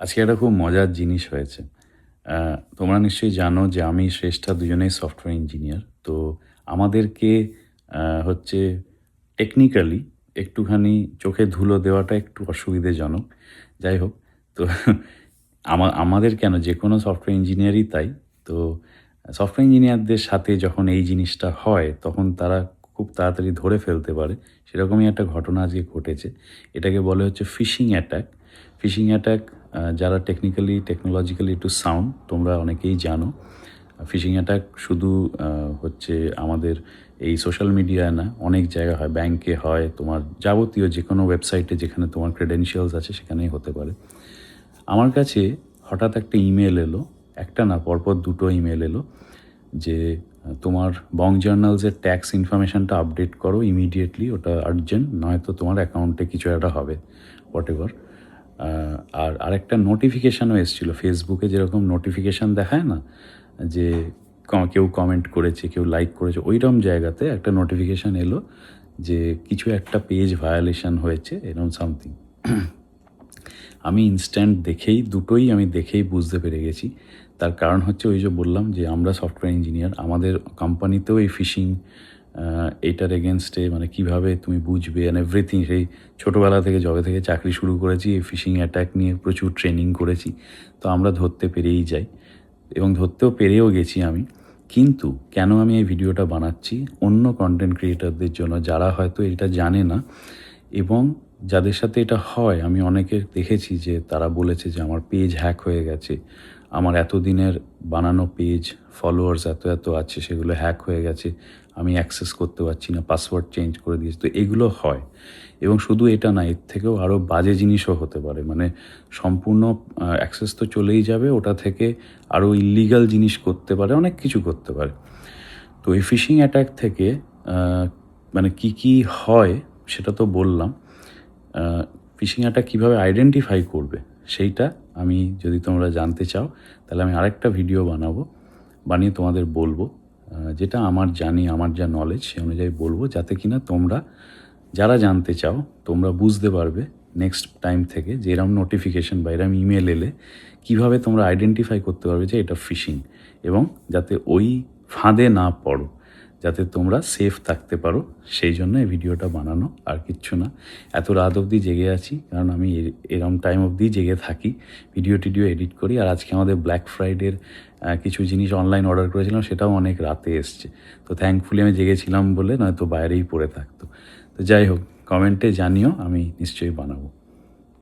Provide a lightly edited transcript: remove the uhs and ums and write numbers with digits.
আজকে একটা খুব মজার জিনিস হয়েছে। তোমরা নিশ্চয়ই জানো যে আমি শ্রেষ্ঠা দুজনেই সফটওয়্যার ইঞ্জিনিয়ার। তো আমাদেরকে হচ্ছে টেকনিক্যালি একটুখানি চোখে ধুলো দেওয়াটা একটু অসুবিধেজনক। যাই হোক, তো আমাদের কেন যেকোনো সফটওয়্যার ইঞ্জিনিয়ারই তাই। তো সফটওয়্যার ইঞ্জিনিয়ারদের সাথে যখন এই জিনিসটা হয় তখন তারা খুব তাড়াতাড়ি ধরে ফেলতে পারে। সেরকমই একটা ঘটনা আজকে ঘটেছে। এটাকে বলে হচ্ছে ফিশিং অ্যাটাক। ফিশিং অ্যাটাক যারা টেকনোলজিক্যালি একটু সাউন্ড তোমরা অনেকেই জানো। ফিশিং অ্যাটাক শুধু হচ্ছে আমাদের এই সোশ্যাল মিডিয়ায় না, অনেক জায়গায় হয়। ব্যাংকে হয়, তোমার যাবতীয় যেকোনো ওয়েবসাইটে যেখানে তোমার ক্রেডেনশিয়ালস আছে সেখানেই হতে পারে। আমার কাছে হঠাৎ একটা ইমেল এলো, একটা না পরপর দুটো ইমেল এলো যে তোমার বং জার্নালসের ট্যাক্স ইনফরমেশনটা আপডেট করো ইমিডিয়েটলি, ওটা আর্জেন্ট, নয়তো তোমার অ্যাকাউন্টে কিছু একটা হবে, হোয়াট এভার। আর আরেকটা নোটিফিকেশানও এসেছিলো ফেসবুকে, যেরকম নোটিফিকেশান দেখায় না যে কেউ কমেন্ট করেছে, কেউ লাইক করেছে, ওইরকম জায়গাতে একটা নোটিফিকেশান এলো যে কিছু একটা পেজ ভায়োলেশন হয়েছে, এরকম সামথিং। আমি ইনস্ট্যান্ট দুটোই আমি দেখেই বুঝতে পেরে গেছি। তার কারণ হচ্ছে ওই যে বললাম যে আমরা সফটওয়্যার ইঞ্জিনিয়ার, আমাদের কোম্পানিতেও এই ফিশিং এইটার এগেনস্টে মানে কীভাবে তুমি বুঝবে অ্যান্ড এভরিথিং, সেই ছোটোবেলা থেকে যবে থেকে চাকরি শুরু করেছি এই ফিশিং অ্যাটাক নিয়ে প্রচুর ট্রেনিং করেছি। তো আমরা ধরতে পেরেই যাই এবং ধরতেও পেরেও গেছি আমি। কিন্তু কেন আমি এই ভিডিওটা বানাচ্ছি? অন্য কন্টেন্ট ক্রিয়েটারদের জন্য, যারা হয়তো এটা জানে না এবং যাদের সাথে এটা হয়। আমি অনেকে দেখেছি যে তারা বলেছে যে আমার পেজ হ্যাক হয়ে গেছে, আমার এতদিনের বানানো পেজ, ফলোয়ার্স এত আছে, সেগুলো হ্যাক হয়ে গেছে, আমি অ্যাক্সেস করতে পারছি না, পাসওয়ার্ড চেঞ্জ করে দিয়েছি। তো এগুলো হয় এবং শুধু এটা না, এর থেকেও আরও বাজে জিনিসও হতে পারে। মানে সম্পূর্ণ অ্যাক্সেস তো চলেই যাবে, ওটা থেকে আরও ইল্লিগাল জিনিস করতে পারে, অনেক কিছু করতে পারে। তো এই ফিশিং অ্যাটাক থেকে মানে কি হয় সেটা তো বললাম। ফিশিং অ্যাটাক কীভাবে আইডেন্টিফাই করবে সেইটা আমি, যদি তোমরা জানতে চাও তাহলে আমি আরেকটা ভিডিও বানিয়ে তোমাদের বলবো। যেটা আমার জানি, আমার যা নলেজ সে অনুযায়ী বলবো, যাতে কিনা তোমরা যারা জানতে চাও তোমরা বুঝতে পারবে নেক্সট টাইম থেকে যে এরম নোটিফিকেশান বা এরম ইমেল এলে কীভাবে তোমরা আইডেন্টিফাই করতে পারবে যে এটা ফিশিং, এবং যাতে ওই ফাঁদে না পড়ো, যাতে তোমরা সেফ থাকতে পারো, সেই জন্য এই ভিডিওটা বানানো, আর কিচ্ছু না। এত রাত অবধি জেগে আছি কারণ আমি এরম টাইম অবধি জেগে থাকি, ভিডিও এডিট করি। আর আজকে আমাদের ব্ল্যাক ফ্রাইডের কিছু জিনিস অনলাইন অর্ডার করেছিলাম, সেটাও অনেক রাতে এসছে। তো থ্যাঙ্কফুলি আমি জেগেছিলাম বলে, নয়তো বাইরেই পড়ে থাকতো। তো যাই হোক, কমেন্টে জানিও, আমি নিশ্চয়ই বানাবো।